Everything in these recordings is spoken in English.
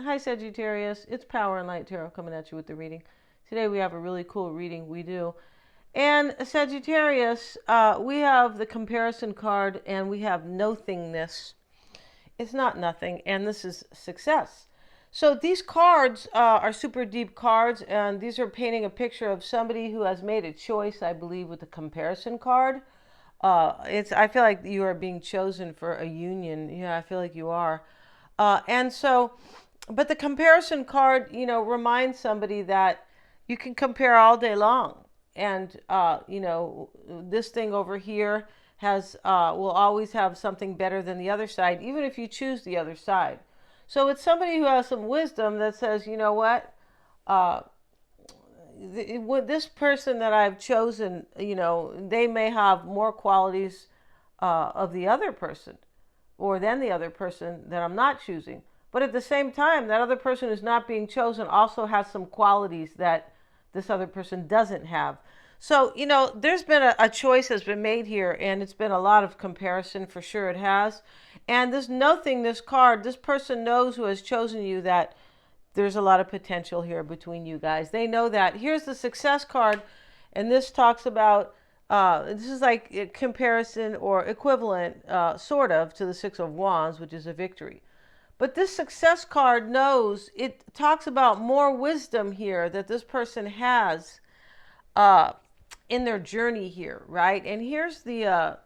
Hi, Sagittarius. It's Power and Light Tarot coming at you with the reading. Today we have a really cool reading we do. And Sagittarius, we have the comparison card and we have nothingness. It's not nothing, and this is success. So these cards are super deep cards, and these are painting a picture of somebody who has made a choice, I believe, with the comparison card. I feel like you are being chosen for a union. Yeah, I feel like you are. And so, but the comparison card, reminds somebody that you can compare all day long. And, this thing over here will always have something better than the other side, even if you choose the other side. So it's somebody who has some wisdom that says, you know what? Uh, this person that I've chosen, they may have more qualities of the other person or than the other person that I'm not choosing. But at the same time, that other person who's not being chosen also has some qualities that this other person doesn't have. So, there's been a choice has been made here, and it's been a lot of comparison for sure. It has. And this nothing, this card, this person knows who has chosen you that there's a lot of potential here between you guys. They know that. Here's the success card, and this talks about this is like a comparison or equivalent, sort of, to the Six of Wands, which is a victory. But this success card knows it talks about more wisdom here that this person has uh, in their journey here, right? And here's the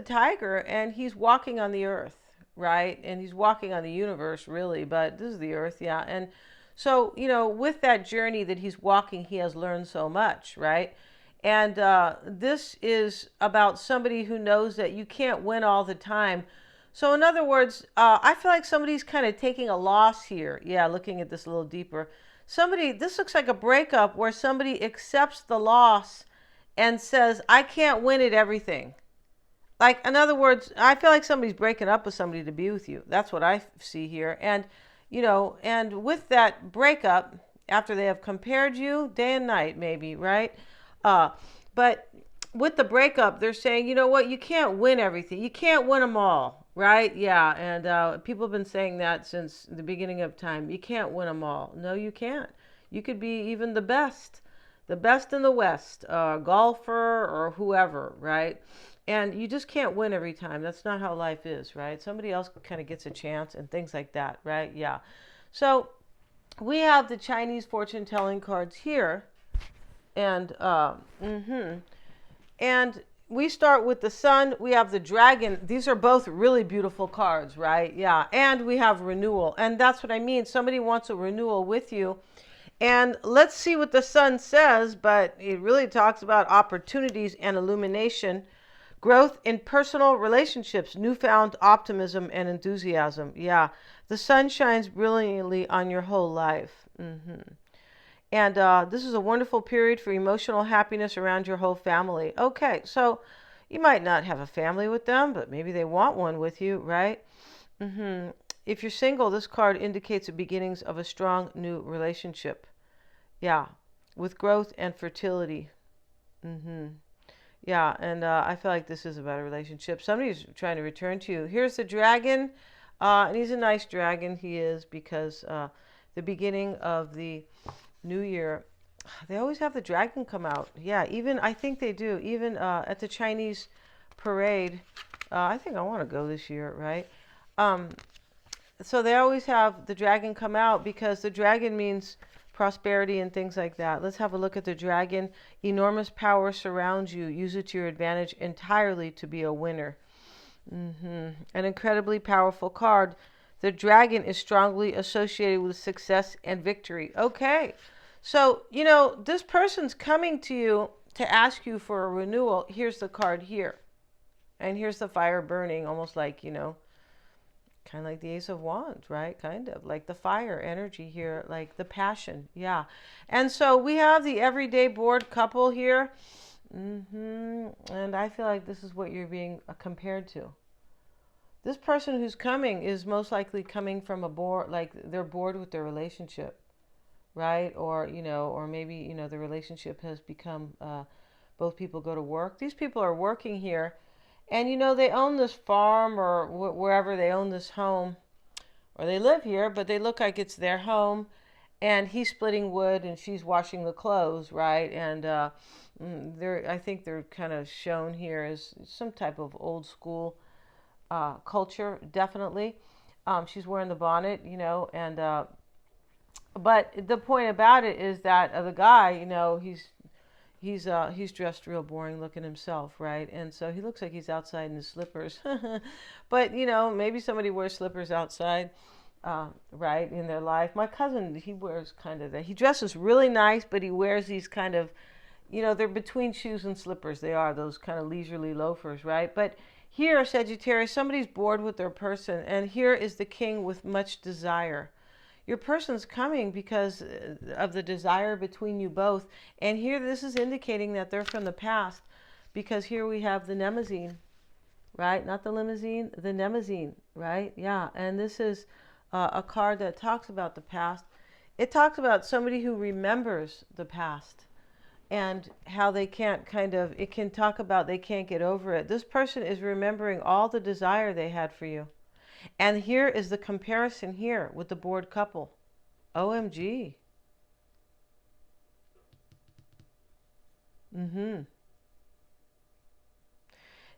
tiger, and he's walking on the earth, right? And he's walking on the universe, really, but this is the earth, yeah. And so, with that journey that he's walking, he has learned so much, right? And this is about somebody who knows that you can't win all the time. So, in other words, I feel like somebody's kind of taking a loss here. Yeah, looking at this a little deeper. This looks like a breakup where somebody accepts the loss and says, I can't win at everything. Like, in other words, I feel like somebody's breaking up with somebody to be with you. That's what I see here. And with that breakup, after they have compared you day and night, maybe, right? Uh, but with the breakup, they're saying, you know what, you can't win everything. You can't win them all, right? Yeah. And people have been saying that since the beginning of time. You can't win them all. No, you can't. You could be even the best in the West, golfer or whoever, right? And you just can't win every time. That's not how life is, right? Somebody else kind of gets a chance and things like that, right? Yeah. So we have the Chinese fortune telling cards here, and and we start with the sun. We have the dragon. These are both really beautiful cards, right? Yeah. And we have renewal, and that's what I mean. Somebody wants a renewal with you. And let's see what the sun says, but it really talks about opportunities and illumination, growth in personal relationships, newfound optimism and enthusiasm. Yeah, the sun shines brilliantly on your whole life. And this is a wonderful period for emotional happiness around your whole family. Okay, so you might not have a family with them, but maybe they want one with you, right? If you're single, this card indicates the beginnings of a strong new relationship. Yeah, with growth and fertility. Yeah, and I feel like this is about a relationship. Somebody's trying to return to you. Here's the dragon, and he's a nice dragon. He is, because the beginning of the new year, they always have the dragon come out. Yeah, even I think they do. Even at the Chinese parade, I think I want to go this year, right? Um, so they always have the dragon come out because the dragon means prosperity and things like that. Let's have a look at the dragon. Enormous power surrounds you. Use it to your advantage entirely to be a winner. An incredibly powerful card. The dragon is strongly associated with success and victory. Okay. So, this person's coming to you to ask you for a renewal. Here's the card here. And here's the fire burning, almost like, kind of like the Ace of Wands, right? Kind of like the fire energy here, like the passion. Yeah. And so we have the everyday bored couple here. And I feel like this is what you're being compared to. This person who's coming is most likely coming from a bored, like they're bored with their relationship, right? Or maybe, the relationship has become, both people go to work. These people are working here, and they own this farm or wherever they own this home. or they live here, but they look like it's their home. And he's splitting wood and she's washing the clothes, right? And I think they're kind of shown here as some type of old school culture, definitely. She's wearing the bonnet, and but the point about it is that the guy, he's dressed real boring looking himself, right? And so he looks like he's outside in his slippers. But maybe somebody wears slippers outside, right, in their life. My cousin, he wears kind of that. He dresses really nice, but he wears these kind of, they're between shoes and slippers. They are those kind of leisurely loafers, right? But here, Sagittarius, somebody's bored with their person, and here is the king with much desire. Your person's coming because of the desire between you both. And here, this is indicating that they're from the past, because here we have the Nemazine, right? Not the limousine, the Nemazine, right? Yeah, and this is a card that talks about the past. It talks about somebody who remembers the past and how they can't it can talk about they can't get over it. This person is remembering all the desire they had for you. And here is the comparison here with the bored couple. OMG.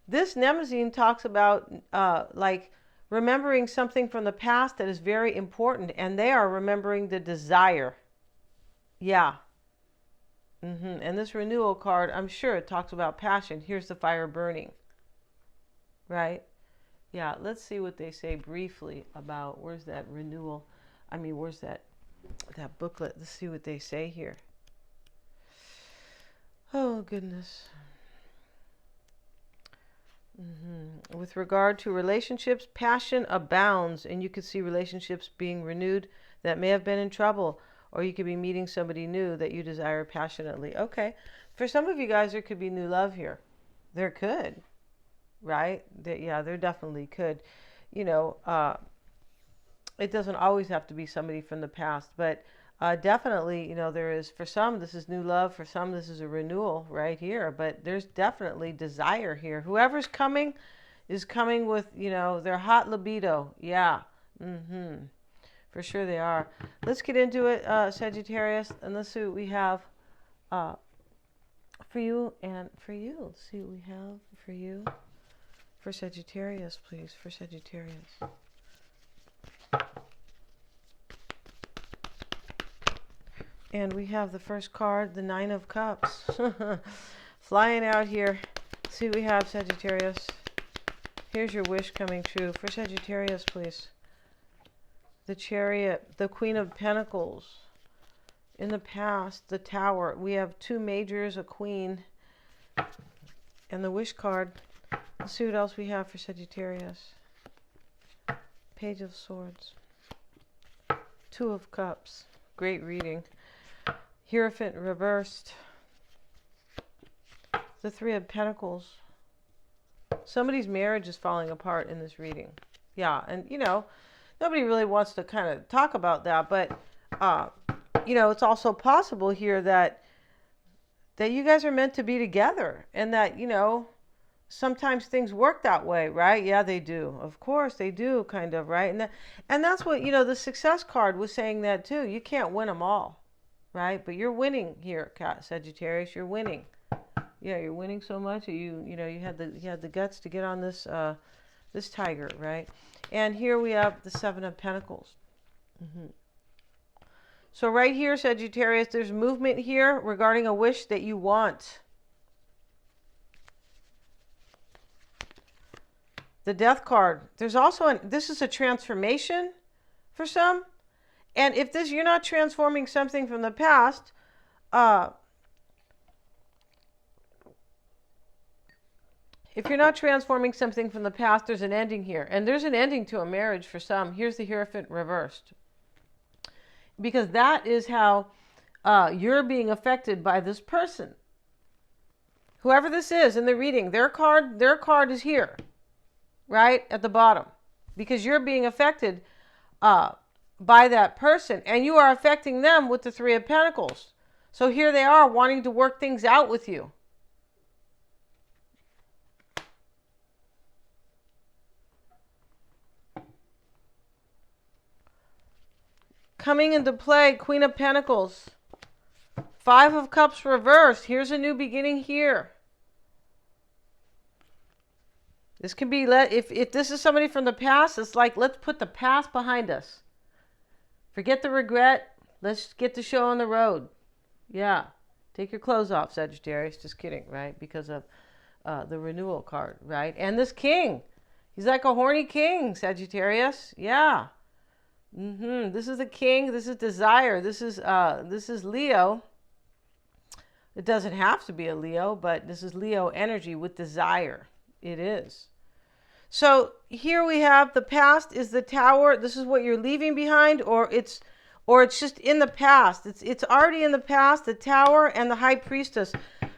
This Nemazine talks about like remembering something from the past that is very important, and they are remembering the desire. Yeah. And this renewal card, I'm sure it talks about passion. Here's the fire burning. Right? Yeah, let's see what they say briefly about where's that renewal. Where's that booklet? Let's see what they say here. Oh, goodness. With regard to relationships, passion abounds, and you could see relationships being renewed that may have been in trouble, or you could be meeting somebody new that you desire passionately. Okay. For some of you guys, there could be new love here. There could. Right? There definitely could. It doesn't always have to be somebody from the past, but definitely, there is, for some, this is new love. For some, this is a renewal right here, but there's definitely desire here. Whoever's coming is coming with, their hot libido. Yeah. For sure they are. Let's get into it, Sagittarius, and let's see what we have for you and for you. Let's see what we have for you. For Sagittarius, please. For Sagittarius. And we have the first card, the Nine of Cups. Flying out here. Let's see what we have, Sagittarius. Here's your wish coming true. For Sagittarius, please. The Chariot, the Queen of Pentacles. In the past, the Tower. We have two majors, a Queen, and the wish card. Let's see what else we have for Sagittarius. Page of Swords. Two of Cups. Great reading. Hierophant reversed. The Three of Pentacles. Somebody's marriage is falling apart in this reading. Yeah, and nobody really wants to kind of talk about that, but it's also possible here that you guys are meant to be together, and that sometimes things work that way, right? Yeah, they do. Of course they do, kind of, right? And that's what, the success card was saying that too. You can't win them all, right? But you're winning here, Sagittarius. You're winning. Yeah, you're winning so much. You had the guts to get on this this tiger, right? And here we have the Seven of Pentacles. So right here, Sagittarius, there's movement here regarding a wish that you want. The Death card. There's also this is a transformation for some. And if you're not transforming something from the past, if you're not transforming something from the past, there's an ending here. And there's an ending to a marriage for some. Here's the Hierophant reversed. Because that is how you're being affected by this person. Whoever this is in the reading, their card is here. Right? At the bottom. Because you're being affected by that person. And you are affecting them with the Three of Pentacles. So here they are wanting to work things out with you. coming into play, Queen of Pentacles. Five of Cups reversed. Here's a new beginning here. This can be, if this is somebody from the past, it's like, let's put the past behind us. Forget the regret. Let's get the show on the road. Yeah. Take your clothes off, Sagittarius. Just kidding, right? Because of the renewal card, right? And this king. He's like a horny king, Sagittarius. Yeah. This is the king. This is desire. This is Leo. It doesn't have to be a Leo, but this is Leo energy with desire. It is. So here we have the past is the Tower. This is what you're leaving behind, or it's just in the past. It's already in the past, the Tower and the High Priestess.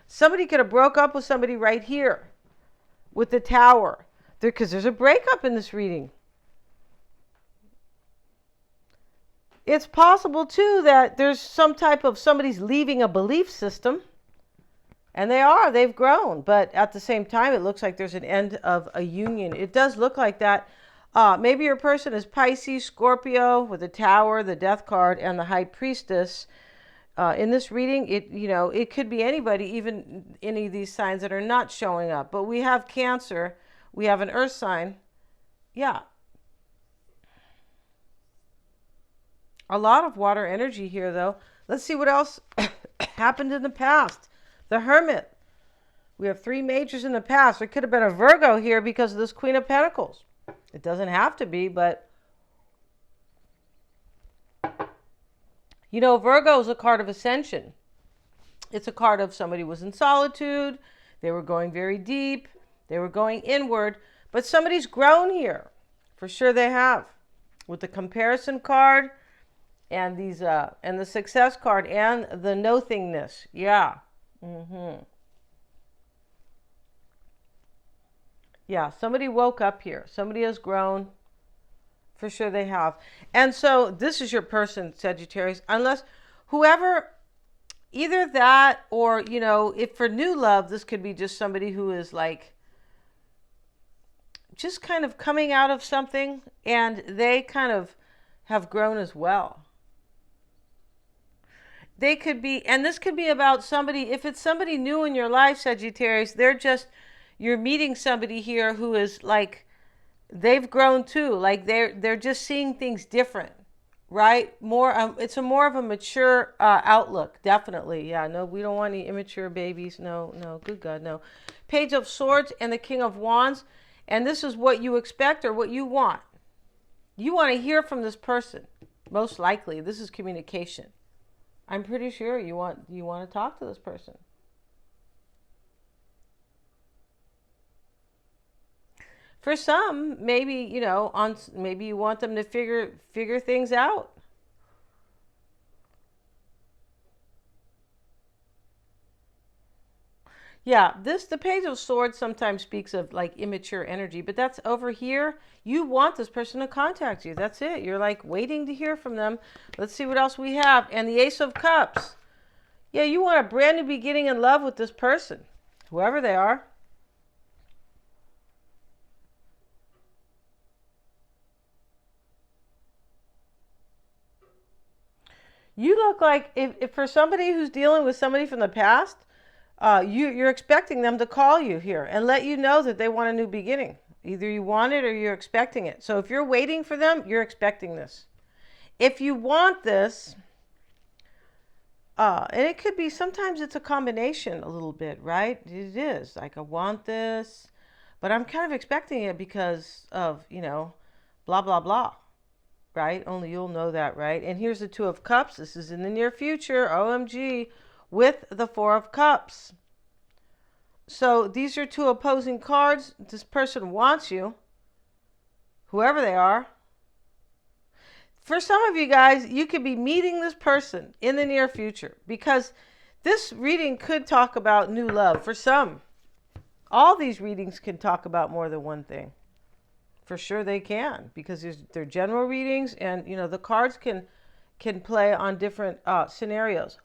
Somebody could have broke up with somebody right here with the Tower. Because there's a breakup in this reading. It's possible too that there's some type of somebody's leaving a belief system. And they've grown, but at the same time, it looks like there's an end of a union. It does look like that. Maybe your person is Pisces, Scorpio with the Tower, the Death card, and the High Priestess. In this reading, it could be anybody, even any of these signs that are not showing up. But we have Cancer, we have an Earth sign. Yeah. A lot of water energy here, though. Let's see what else happened in the past. The Hermit. We have three majors in the past. There could have been a Virgo here because of this Queen of Pentacles. It doesn't have to be, but Virgo is a card of ascension. It's a card of somebody was in solitude. They were going very deep. They were going inward, but somebody's grown here. For sure they have. With the comparison card and these and the success card and the nothingness. Yeah. Yeah, somebody woke up here. Somebody has grown. For sure they have. And so this is your person, Sagittarius. Unless whoever, either that or, if for new love, this could be just somebody who is like, just kind of coming out of something and they kind of have grown as well. They could be, and this could be about somebody, if it's somebody new in your life, Sagittarius, you're meeting somebody here who is like, they've grown too. Like they're just seeing things different, right? It's more of a mature outlook, definitely. Yeah, no, we don't want any immature babies. No, good God, no. Page of Swords and the King of Wands. And this is what you expect or what you want. You want to hear from this person, most likely. This is communication. I'm pretty sure you want to talk to this person. For some, maybe, maybe you want them to figure things out. Yeah, the Page of Swords sometimes speaks of like immature energy, but that's over here. You want this person to contact you. That's it. You're like waiting to hear from them. Let's see what else we have. And the Ace of Cups. Yeah, you want a brand new beginning in love with this person, whoever they are. You look like if for somebody who's dealing with somebody from the past, you're expecting them to call you here and let you know that they want a new beginning. Either you want it or you're expecting it. So if you're waiting for them, you're expecting this. If you want this, and it could be, sometimes it's a combination a little bit, right? It is like, I want this, but I'm kind of expecting it because of, blah, blah, blah. Right? Only you'll know that, right? And here's the Two of Cups. This is in the near future. OMG. With the Four of Cups. So these are two opposing cards. This person wants you. Whoever they are. For some of you guys, you could be meeting this person in the near future. Because this reading could talk about new love. For some. All these readings can talk about more than one thing. For sure they can, because they're general readings, and the cards can play on different scenarios.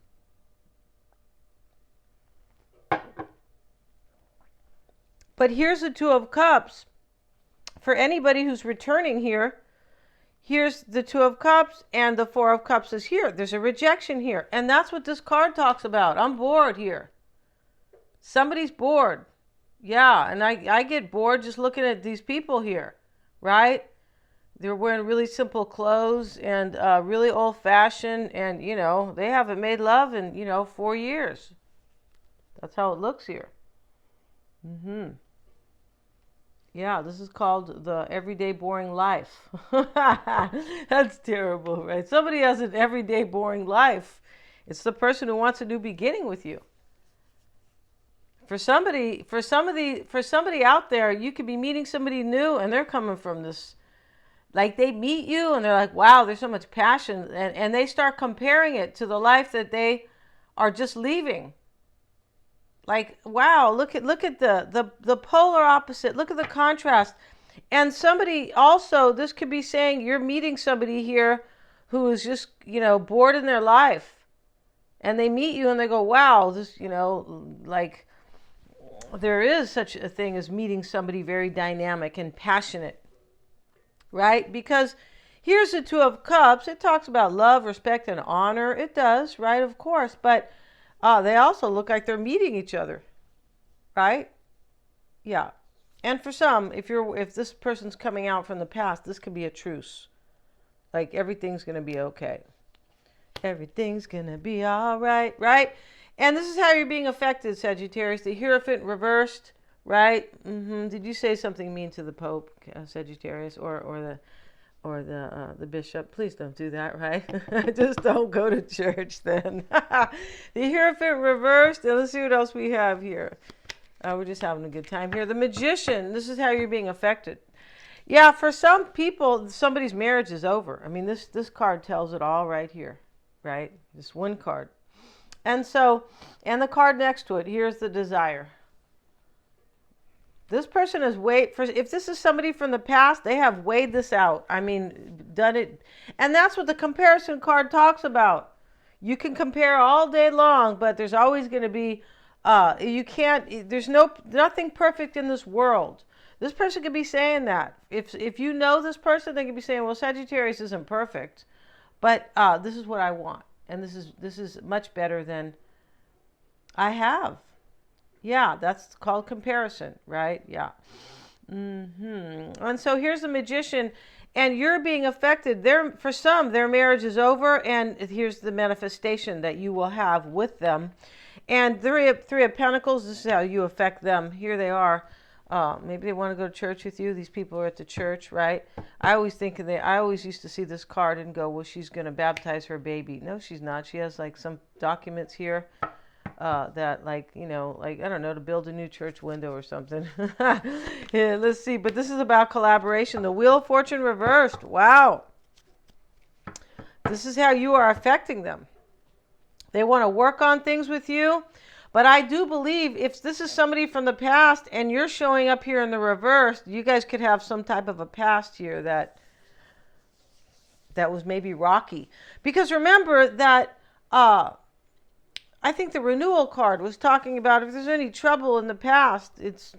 But here's the Two of Cups. For anybody who's returning here, Here's the Two of Cups, and the Four of Cups is here. There's a rejection here. And that's what this card talks about. I'm bored here. Somebody's bored. Yeah, and I get bored just looking at these people here, right? They're wearing really simple clothes and really old-fashioned, and, they haven't made love in, 4 years. That's how it looks here. Yeah, this is called the everyday boring life. That's terrible, right? Somebody has an everyday boring life. It's the person who wants a new beginning with you. For somebody out there, you could be meeting somebody new and they're coming from this, like they meet you and they're like, wow, there's so much passion. And they start comparing it to the life that they are just leaving. Like, wow, look at the polar opposite. Look at the contrast. And somebody also, this could be saying you're meeting somebody here who is just, bored in their life. And they meet you and they go, wow, this, like there is such a thing as meeting somebody very dynamic and passionate, right? Because here's the Two of Cups. It talks about love, respect, and honor. It does, right? Of course. But they also look like they're meeting each other, right? Yeah. And for some, if this person's coming out from the past, this could be a truce. Like everything's going to be okay. Everything's going to be all right, right? And this is how you're being affected, Sagittarius. The Hierophant reversed, right? Did you say something mean to the Pope, Sagittarius, or the bishop? Please don't do that, right? Just don't go to church then. The Hierophant reversed. And let's see what else we have here. We're just having a good time here. The Magician. This is how you're being affected. Yeah, for some people, somebody's marriage is over. I mean, this card tells it all right here, right? This one card. And so, and the card next to it, here's the Desire. This person has if this is somebody from the past, they have weighed this out. I mean, done it. And that's what the comparison card talks about. You can compare all day long, but there's always going to be, there's nothing perfect in this world. This person could be saying that. If you know this person, they could be saying, well, Sagittarius isn't perfect, but this is what I want. And this is much better than I have. Yeah, that's called comparison, right? Yeah. And so here's the Magician, and you're being affected. For some, their marriage is over, and here's the manifestation that you will have with them. And Three of Pentacles, this is how you affect them. Here they are. Maybe they want to go to church with you. These people are at the church, right? I always used to see this card and go, well, she's going to baptize her baby. No, she's not. She has like some documents here that like, I don't know, to build a new church window or something. Yeah, let's see. But this is about collaboration. The Wheel of Fortune reversed. Wow. This is how you are affecting them. They want to work on things with you. But I do believe if this is somebody from the past and you're showing up here in the reverse, you guys could have some type of a past here that was maybe rocky. Because remember that I think the renewal card was talking about if there's any trouble in the past, it's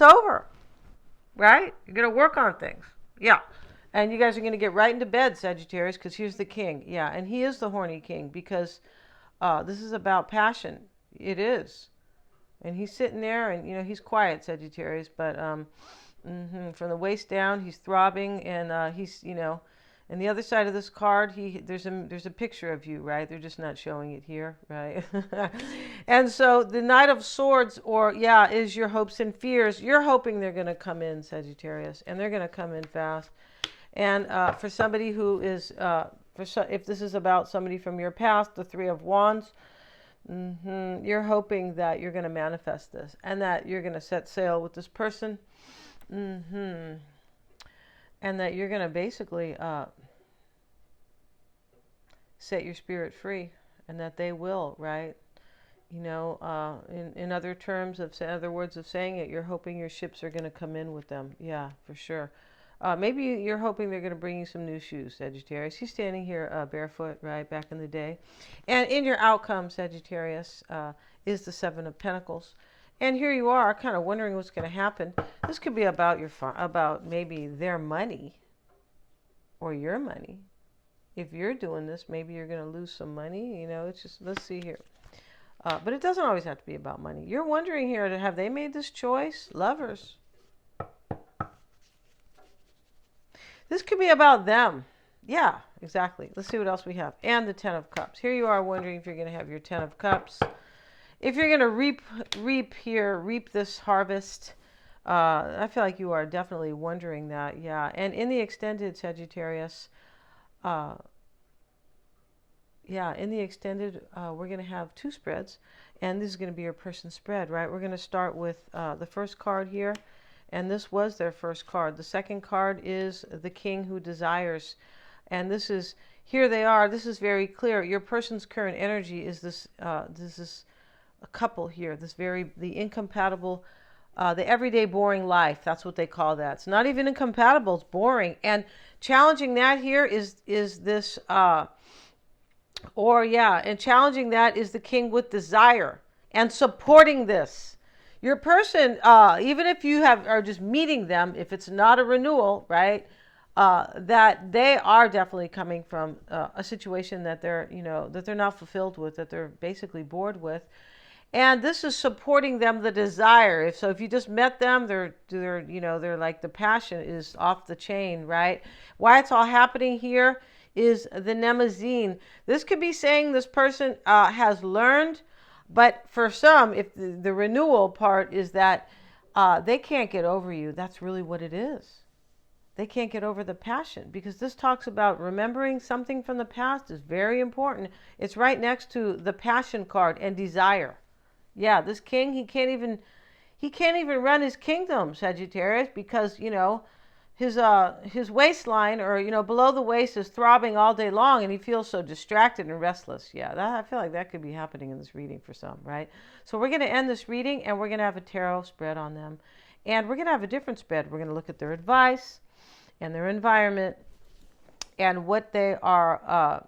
over, right? You're going to work on things. Yeah. And you guys are going to get right into bed, Sagittarius, because here's the king. Yeah, and he is the horny king because this is about passion. It is. And he's sitting there and, he's quiet, Sagittarius, but from the waist down, he's throbbing and he's, and the other side of this card, there's a picture of you, right? They're just not showing it here, right? And so the Knight of Swords, is your hopes and fears. You're hoping they're going to come in, Sagittarius, and they're going to come in fast. And for somebody who is, if this is about somebody from your past, the Three of Wands, you're hoping that you're going to manifest this and that you're going to set sail with this person. And that you're going to basically set your spirit free, and that they will, right? In other words of saying it, you're hoping your ships are going to come in with them. Yeah, for sure. Maybe you're hoping they're going to bring you some new shoes, Sagittarius. He's standing here barefoot, right, back in the day. And in your outcome, Sagittarius, is the Seven of Pentacles. And here you are, kind of wondering what's going to happen. This could be about about maybe their money or your money. If you're doing this, maybe you're going to lose some money. It's just, let's see here. But it doesn't always have to be about money. You're wondering here, have they made this choice? Lovers. This could be about them. Yeah, exactly. Let's see what else we have. And the Ten of Cups. Here you are wondering if you're going to have your Ten of Cups. If you're going to reap this harvest. I feel like you are definitely wondering that. Yeah. And in the extended Sagittarius, we're going to have 2 spreads. And this is going to be your person's spread, right? We're going to start with the first card here. And this was their first card. The second card is the King who desires. And this is, here they are. This is very clear. Your person's current energy is this is a couple here. The incompatible, the everyday boring life. That's what they call that. It's not even incompatible. It's boring. And challenging that here is this, and challenging that is the King with desire and supporting this. Your person, even if you are just meeting them, if it's not a renewal, right, that they are definitely coming from a situation that they're not fulfilled with, that they're basically bored with. And this is supporting them, the desire. If you just met them, they're like, the passion is off the chain, right? Why it's all happening here is the Nemazine. This could be saying this person has learned. But for some, if the renewal part is that they can't get over you, that's really what it is. They can't get over the passion, because this talks about remembering something from the past is very important. It's right next to the passion card and desire. Yeah, this king, he can't even run his kingdom, Sagittarius, because his waistline, or below the waist, is throbbing all day long, and he feels so distracted and restless. Yeah, I feel like that could be happening in this reading for some, right? So we're going to end this reading, and we're going to have a tarot spread on them, and we're going to have a different spread. We're going to look at their advice and their environment and what they are,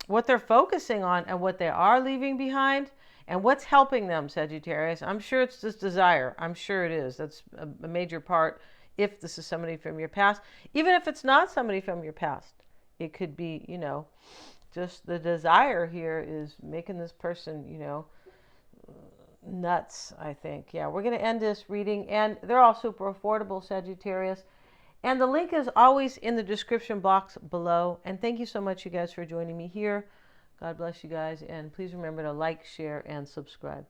what they're focusing on, and what they are leaving behind, and what's helping them, Sagittarius. I'm sure it's this desire. I'm sure it is. That's a major part. If this is somebody from your past, even if it's not somebody from your past, it could be, just the desire here is making this person, nuts, I think. Yeah, we're going to end this reading, and they're all super affordable, Sagittarius. And the link is always in the description box below. And thank you so much, you guys, for joining me here. God bless you guys. And please remember to like, share, and subscribe.